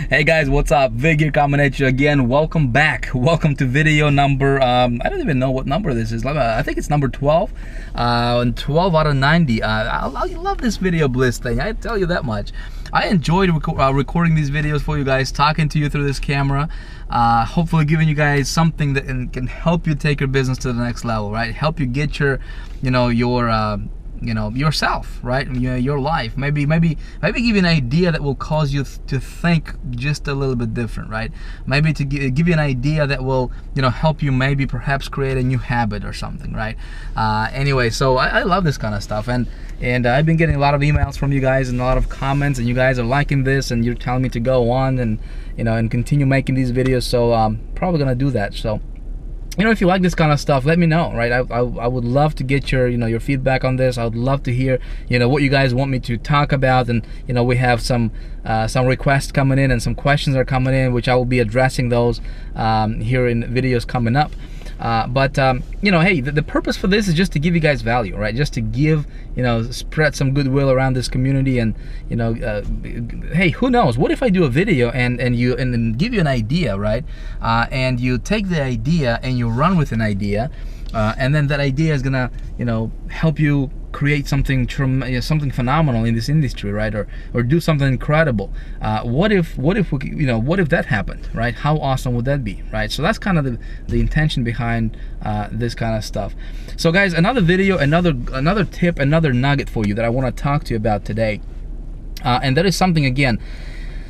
Hey guys, what's up? Vick here coming at you again. Welcome back. Welcome to video number, I don't even know what number this is. I think it's number 12. 12 out of 90. I love this video bliss thing, I tell you that much. I enjoyed recording these videos for you guys, talking to you through this camera. Hopefully giving you guys something that can help you take your business to the next level, right? Help you get your, yourself, right? Your life. Maybe give you an idea that will cause you to think just a little bit different, right? Maybe to give you an idea that will, help you maybe perhaps create a new habit or something, right? Anyway, so I love this kind of stuff, and I've been getting a lot of emails from you guys and a lot of comments, and you guys are liking this, and you're telling me to go on and and continue making these videos. So probably gonna do that. So if you like this kind of stuff, let me know, right? I would love to get your your feedback on this. I would love to hear what you guys want me to talk about, and we have some requests coming in and some questions are coming in, which I will be addressing those here in videos coming up. Hey, the purpose for this is just to give you guys value, right? Just to give, spread some goodwill around this community, and hey, who knows? What if I do a video and give you an idea, right? And you take the idea and you run with an idea, and then that idea is gonna, help you create something something phenomenal in this industry, right? Or do something incredible. What if that happened, right? How awesome would that be, right? So that's kind of the intention behind this kind of stuff. So guys, another video, another tip, another nugget for you that I want to talk to you about today, and that is something, again,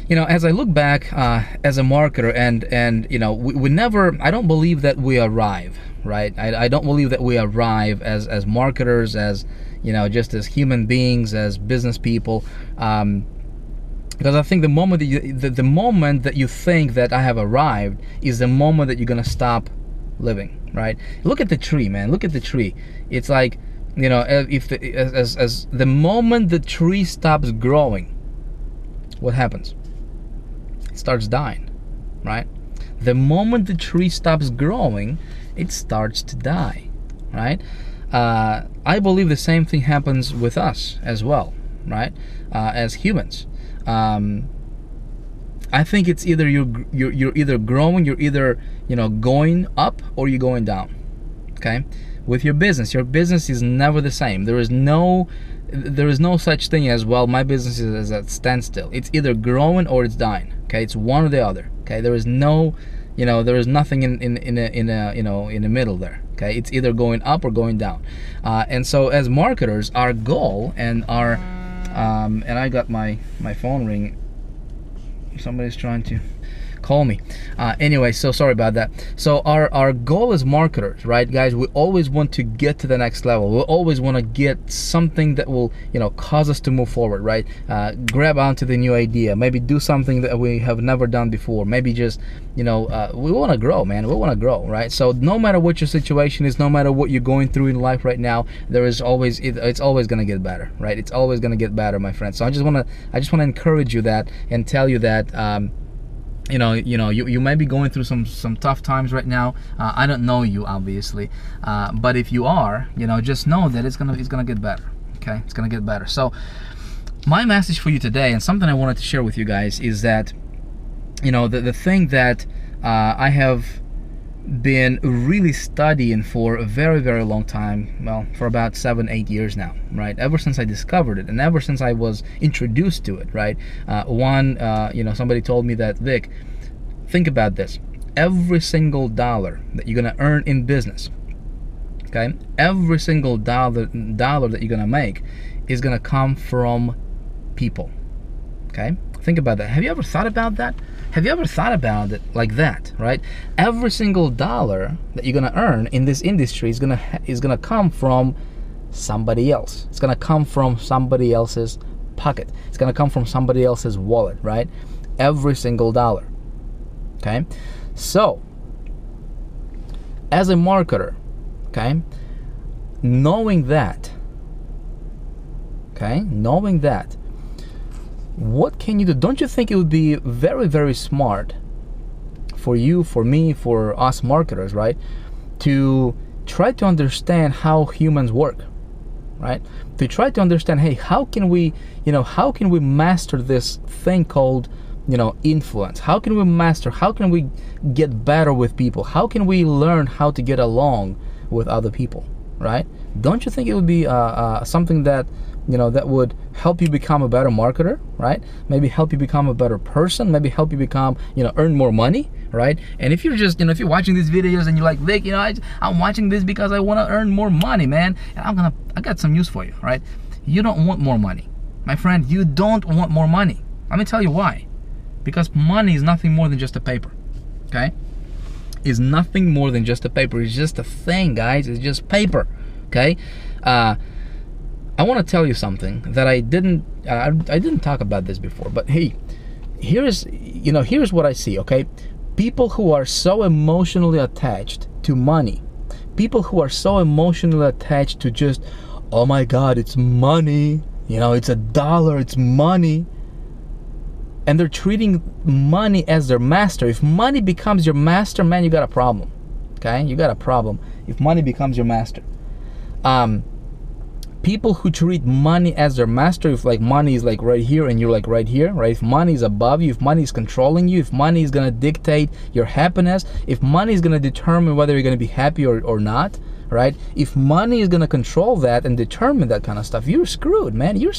as I look back as a marketer, and we never, I don't believe that we arrive, right? I don't believe that we arrive as marketers, as just as human beings, as business people, because I think the moment that you think that I have arrived is the moment that you're gonna stop living, right? Look at the tree, man. Look at the tree. It's like, as the moment the tree stops growing, what happens? It starts dying, right? The moment the tree stops growing, it starts to die, right? I believe the same thing happens with us as well, right? As humans, I think it's either you're either growing, you're either going up, or you're going down. Okay, with your business is never the same. There is no such thing as, well, my business is at standstill. It's either growing or it's dying. Okay, it's one or the other. Okay, there is no, there is nothing in the middle there. Okay, it's either going up or going down. And so as marketers, our goal and our and I got my phone ringing. Somebody's trying to call me. Anyway, so sorry about that. So our goal as marketers, right, guys, we always want to get to the next level. We always want to get something that will cause us to move forward, right? Grab onto the new idea, maybe do something that we have never done before, maybe just we want to grow, man. We want to grow, right? So no matter what your situation is, no matter what you're going through in life right now, there is always, it's always going to get better, right? It's always going to get better, my friend. So I just want to encourage you that, and tell you that you may be going through some tough times right now. I don't know you, obviously, but if you are, just know that it's gonna get better. Okay, it's gonna get better. So my message for you today, and something I wanted to share with you guys, is that the thing that I have been really studying for a very, very long time, well, for about 7-8 years now, right? Ever since I discovered it, and ever since I was introduced to it, right? Somebody told me that, Vic, think about this: every single dollar that you're gonna earn in business, okay, every single dollar that you're gonna make is gonna come from people. Okay, think about that. Have you ever thought about that? Have you ever thought about it like that, right? Every single dollar that you're gonna earn in this industry is gonna come from somebody else. It's gonna come from somebody else's pocket. It's gonna come from somebody else's wallet, right? Every single dollar. Okay, so as a marketer, okay, knowing that, what can you do? Don't you think it would be very, very smart for you, for me, for us marketers, right, to try to understand how humans work, right? To try to understand, hey, how can we master this thing called influence? How can we master? How can we get better with people? How can we learn how to get along with other people, right? Don't you think it would be something that that would help you become a better marketer, right? Maybe help you become a better person, maybe help you become, earn more money, right? And if you're just, if you're watching these videos and you're like, Vic, I'm watching this because I want to earn more money, man, and I got some news for you, right? You don't want more money, my friend. You don't want more money. Let me tell you why. Because money is nothing more than just a paper, okay? It's nothing more than just a paper. It's just a thing, guys. It's just paper, okay? I want to tell you something that I didn't talk about this before, but hey, here's what I see, okay? People who are so emotionally attached to money, people who are so emotionally attached to just, oh my God, it's money, it's $1, it's money, and they're treating money as their master. If money becomes your master, man, you got a problem, okay? You got a problem if money becomes your master. People who treat money as their master, if like money is like right here and you're like right here, right? If money is above you, if money is controlling you, if money is gonna dictate your happiness, if money is gonna determine whether you're gonna be happy or not, right? If money is gonna control that and determine that kind of stuff, you're screwed, man. You're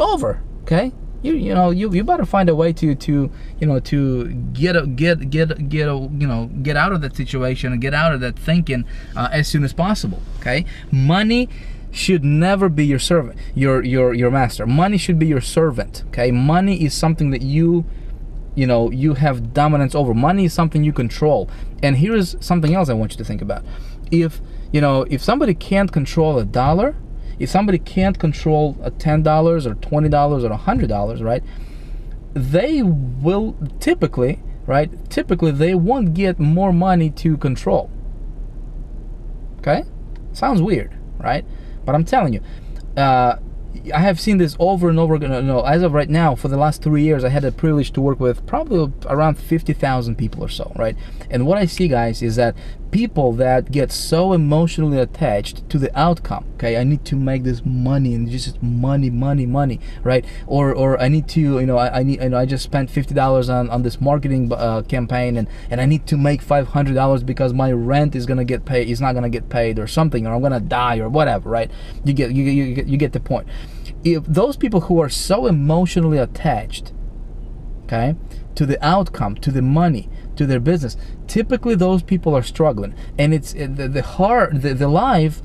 over, okay? You better find a way to get out of that situation and get out of that thinking as soon as possible, okay? Money should never be your servant, your master. Money should be your servant, okay? Money is something that you have dominance over. Money is something you control. And here's something else I want you to think about. If somebody can't control $1, if somebody can't control $10 or $20 or $100, right, they will typically they won't get more money to control, okay? Sounds weird, right? But I'm telling you, I have seen this over and over again. As of right now, for the last 3 years, I had the privilege to work with probably around 50,000 people or so, right? And what I see, guys, is that people that get so emotionally attached to the outcome, okay? I need to make this money, and just money, right? Or I need to, I just spent $50 on this marketing campaign, and I need to make $500 because my rent is gonna get paid, is not gonna get paid, or something, or I'm gonna die, or whatever, right? You get the point. If those people who are so emotionally attached, okay, to the outcome, to the money, to their business, typically those people are struggling, and it's the lives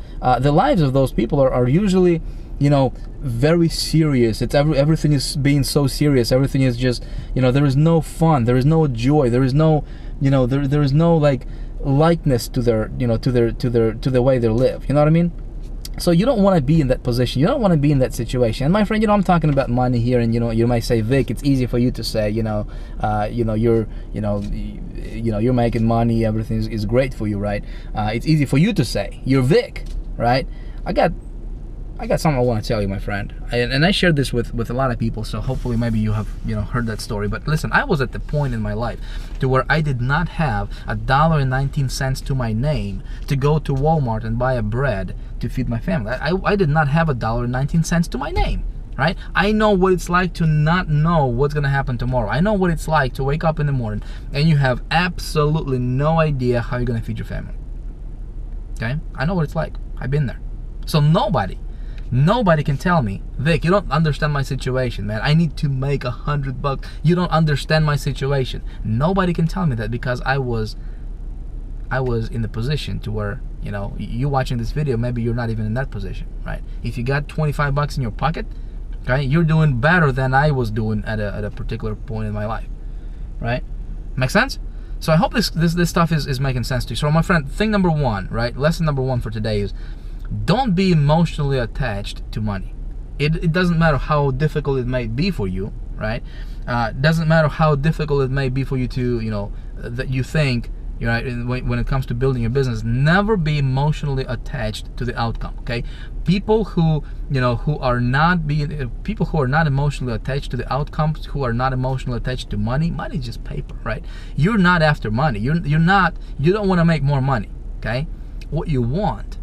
of those people are usually, very serious. It's everything is being so serious. Everything is just, there is no fun, there is no joy, there is no, there is no like likeness to their, to the way they live. You know what I mean? So you don't want to be in that position. You don't want to be in that situation. And my friend, I'm talking about money here, and you might say, Vic, it's easy for you to say, you're making money, everything is great for you, right? It's easy for you to say. You're Vic, right? I got something I want to tell you, my friend, and I shared this with a lot of people, so hopefully maybe you have heard that story. But listen, I was at the point in my life to where I did not have $1.19 to my name to go to Walmart and buy a bread to feed my family. I did not have $1.19 to my name, right? I know what it's like to not know what's gonna happen tomorrow. I know what it's like to wake up in the morning and you have absolutely no idea how you're gonna feed your family, okay? I know what it's like. I've been there. So nobody can tell me, Vic, you don't understand my situation, man. I need to make $100. You don't understand my situation. Nobody can tell me that, because I was in the position to where, you watching this video, maybe you're not even in that position, right? If you got $25 in your pocket, okay, you're doing better than I was doing at a particular point in my life, right? Make sense? So I hope this stuff is making sense to you. So my friend, thing number one, right? Lesson number one for today is, don't be emotionally attached to money. It doesn't matter how difficult it may be for you, right? Doesn't matter how difficult it may be for you to, that you think, right, when it comes to building your business. Never be emotionally attached to the outcome, okay? People who are not emotionally attached to the outcomes, who are not emotionally attached to money is just paper, right? You're not after money. You don't want to make more money, okay? What you want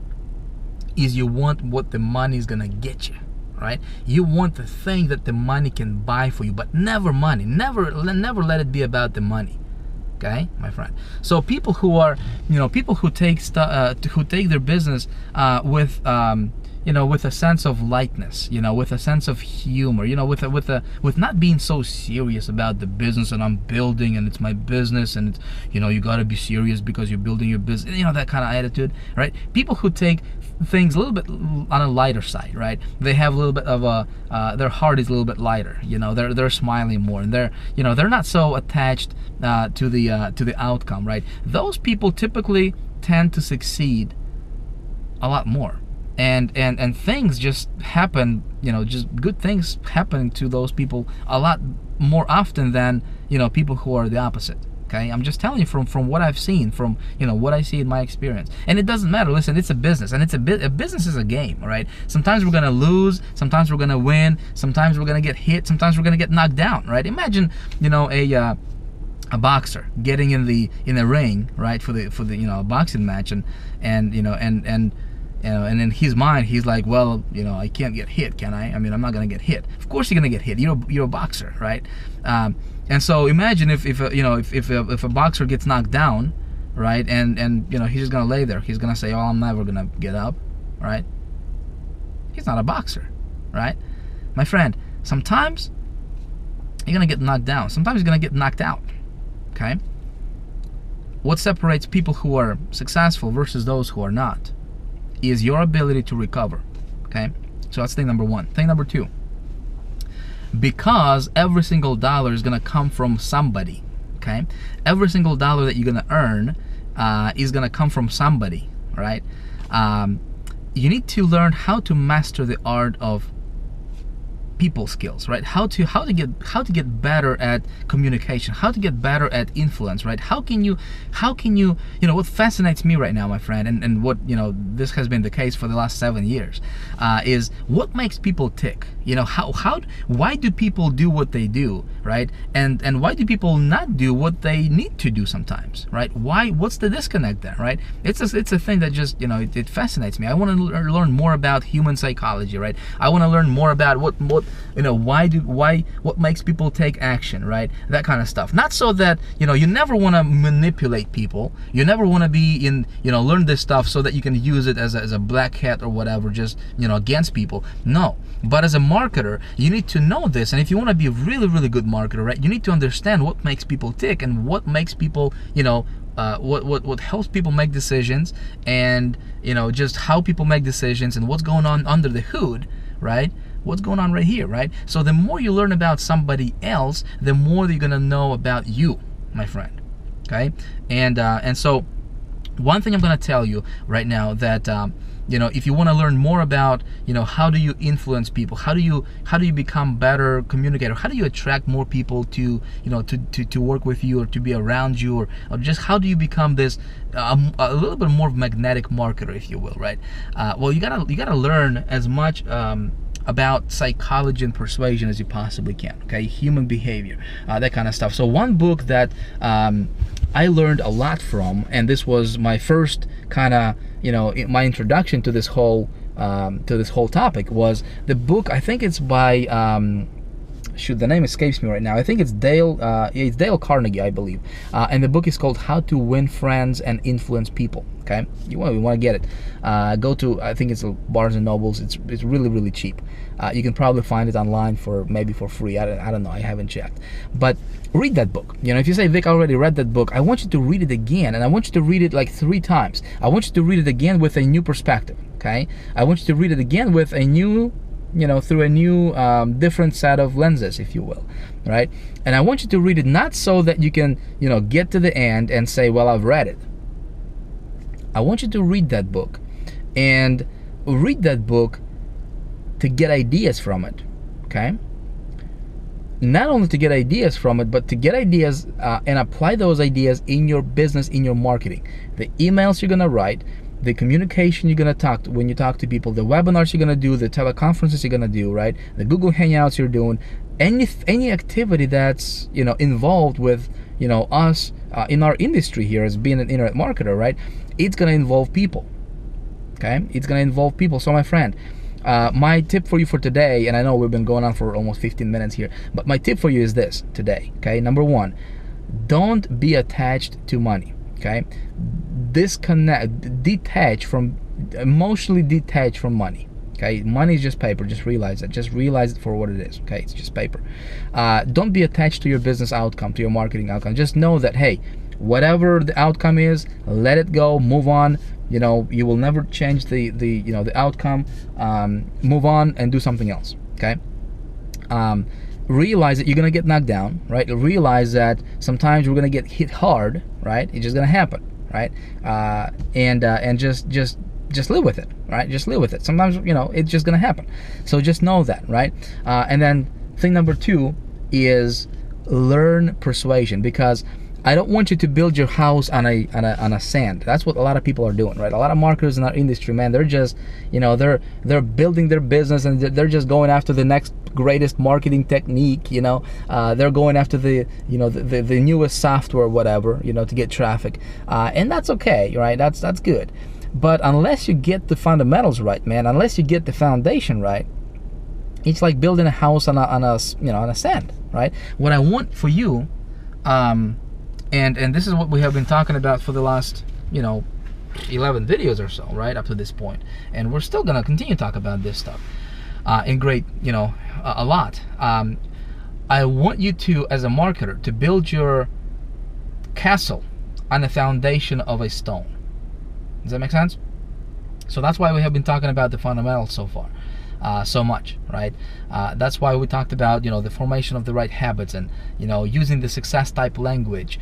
is what the money is gonna get you, right? You want the thing that the money can buy for you, but never money. Never let it be about the money. Okay, my friend. So people who are, people who take their business with with a sense of lightness, with a sense of humor, with not being so serious about the business that I'm building, and it's my business, and it's, you got to be serious because you're building your business, that kind of attitude, right? People who take things a little bit on a lighter side, right? They have a little bit of a their heart is a little bit lighter, they're smiling more, and they're not so attached to the outcome, right? Those people typically tend to succeed a lot more, and things just happen, just good things happen to those people a lot more often than people who are the opposite. Okay, I'm just telling you from what I've seen, from what I see in my experience. And it doesn't matter. Listen, it's a business, and a business is a game, all right? Sometimes we're gonna lose, sometimes we're gonna win, sometimes we're gonna get hit, sometimes we're gonna get knocked down, right? Imagine a boxer getting in the ring, right, for the boxing match, and in his mind he's like, well, I can't get hit, can I? I mean, I'm not gonna get hit. Of course you're gonna get hit. You're a boxer, right? And so imagine if a boxer gets knocked down, right, and he's just gonna lay there. He's gonna say, oh, I'm never gonna get up, right? He's not a boxer, right? My friend, sometimes you're gonna get knocked down. Sometimes you're gonna get knocked out. Okay? What separates people who are successful versus those who are not is your ability to recover. Okay? So that's thing number one. Thing number two, because every single dollar is gonna come from somebody. Okay? Every single dollar that you're gonna earn is gonna come from somebody, right? You need to learn how to master the art of people skills, right? How to get better at communication, how to get better at influence, right? How can you what fascinates me right now, my friend, and what this has been the case for the last 7 years, is what makes people tick. Why do people do what they do, right? And why do people not do what they need to do sometimes, right? What's the disconnect there, right? It's a thing that just it fascinates me. I want to learn more about human psychology, right? I want to learn more about what what makes people take action, right? That kind of stuff. Not so that you never want to manipulate people. You never want to be learn this stuff so that you can use it as a black hat or whatever, just against people. No. But as a marketer, you need to know this, and if you want to be a really, really good marketer, right, you need to understand what makes people tick and what makes people, what helps people make decisions, and just how people make decisions and what's going on under the hood, right? What's going on right here, right? So the more you learn about somebody else, the more you're gonna know about you, my friend. Okay, and so one thing I'm gonna tell you right now, that if you want to learn more about how do you influence people, how do you become better communicator, how do you attract more people to to work with you or to be around you, or just how do you become this a little bit more magnetic marketer, if you will, right? Well, you gotta learn as much about psychology and persuasion as you possibly can. Okay, human behavior, that kind of stuff. So one book that I learned a lot from, and this was my first kind of my introduction to this whole topic, was the book. I think it's by the name escapes me right now. I think it's Dale Carnegie, I believe, and the book is called How to Win Friends and Influence People. Okay, you want to get it, go to, I think it's Barnes and Nobles. It's really, really cheap. You can probably find it online for free. I don't know, I haven't checked. But read that book. If you say, Vic, I already read that book, I want you to read it again, and I want you to read it like 3 times. I want you to read it again with a new perspective. Okay, I want you to read it again with a new through a new different set of lenses, if you will, right? And I want you to read it not so that you can get to the end and say, well, I've read it. I want you to read that book, and read that book to get ideas from it. Okay, not only to get ideas from it, but to get ideas and apply those ideas in your business, in your marketing. The emails you're gonna write, the communication you're gonna talk to when you talk to people, the webinars you're gonna do, the teleconferences you're gonna do, right? The Google Hangouts you're doing, any activity that's involved with us in our industry here as being an internet marketer, right? It's gonna involve people. Okay, it's gonna involve people. So my friend, My tip for you for today, and I know we've been going on for almost 15 minutes here, but my tip for you is this today, okay? Number one, don't be attached to money, okay? Emotionally detach from money. Okay, money is just paper. Just realize that. Just realize it for what it is. Okay, it's just paper. Don't be attached to your business outcome, to your marketing outcome. Just know that, hey, whatever the outcome is, let it go. Move on. You know, you will never change the outcome. Move on and do something else. Okay. Realize that you're gonna get knocked down, right? Realize that sometimes we're gonna get hit hard, right? It's just gonna happen, right? And just live with it, right? Just live with it. Sometimes, you know, it's just gonna happen. So just know that, right? And then thing number two is learn persuasion, because I don't want you to build your house on a sand. That's what a lot of people are doing, right? A lot of marketers in our industry, man, they're just, you know, they're building their business and they're just going after the next greatest marketing technique, you know. They're going after the newest software, whatever, you know, to get traffic, and that's okay, right? That's good. But unless you get the fundamentals right, man, unless you get the foundation right, it's like building a house on a sand, right? What I want for you, and this is what we have been talking about for the last, 11 videos or so, right, up to this point, and we're still gonna continue to talk about this stuff in great, a lot. I want you to, as a marketer, to build your castle on the foundation of a stone. Does that make sense? So that's why we have been talking about the fundamentals so far, so much, right? That's why we talked about, the formation of the right habits and, using the success type language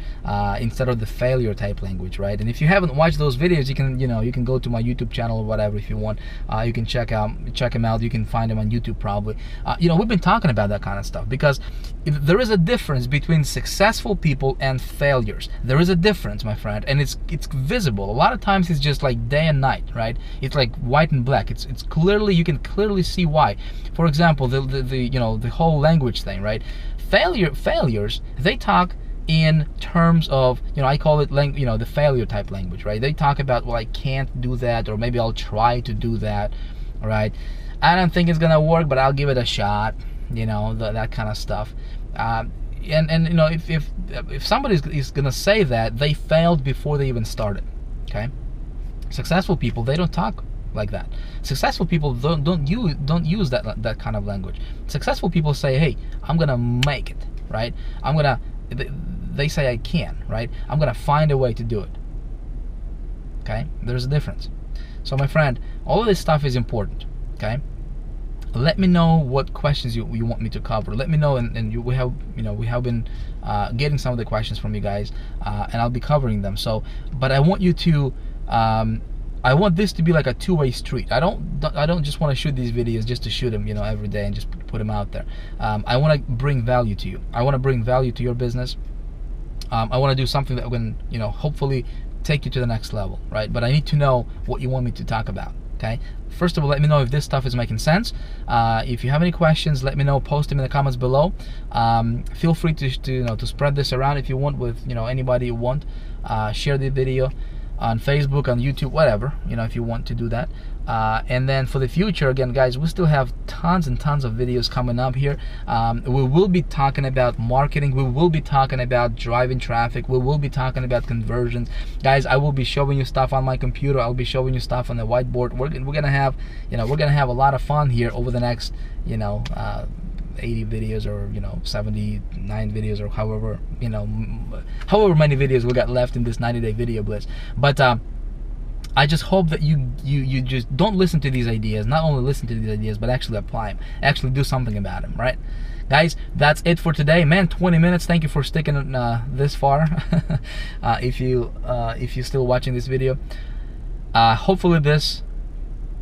instead of the failure type language, right? And if you haven't watched those videos, you can go to my YouTube channel or whatever if you want. You can check them out. You can find them on YouTube probably. We've been talking about that kind of stuff because there is a difference between successful people and failures. There is a difference, my friend, and it's visible. A lot of times it's just like day and night, right? It's like white and black. It's clearly, you can clearly see why. For example, the whole language thing, right? Failures, they talk in terms of, I call it the failure type language, right? They talk about, well, I can't do that, or maybe I'll try to do that, right? I don't think it's gonna work, but I'll give it a shot, that kind of stuff. If somebody is gonna say that, they failed before they even started. Okay, successful people, they don't talk like that. Successful people don't use that kind of language. Successful people say, hey, I'm gonna make it, right? They say I can, right? I'm gonna find a way to do it. Okay, there's a difference. So my friend, all of this stuff is important. Okay, let me know what questions you want me to cover. Let me know, and we have been getting some of the questions from you guys, and I'll be covering them. So, but I want you to I want this to be like a two-way street. I don't just want to shoot these videos just to shoot them, every day and just put them out there. I want to bring value to you. I want to bring value to your business. I want to do something that can, hopefully take you to the next level, right? But I need to know what you want me to talk about. Okay. First of all, let me know if this stuff is making sense. If you have any questions, let me know. Post them in the comments below. Feel free to spread this around if you want with anybody you want. Share the video on Facebook, on YouTube, whatever, if you want to do that. And then for the future, again, guys, we still have tons and tons of videos coming up here. We will be talking about marketing. We will be talking about driving traffic. We will be talking about conversions. Guys, I will be showing you stuff on my computer. I'll be showing you stuff on the whiteboard. We're gonna have, we're gonna have a lot of fun here over the next, 80 videos or 79 videos or however many videos we got left in this 90-day video blitz. But I just hope that you just don't listen to these ideas, not only listen to these ideas, but actually apply them, actually do something about them, right? Guys, that's it for today, man. 20 minutes. Thank you for sticking this far. If you're still watching this video, hopefully this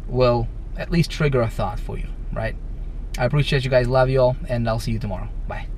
will at least trigger a thought for you, right? I appreciate you guys. Love you all, and I'll see you tomorrow. Bye.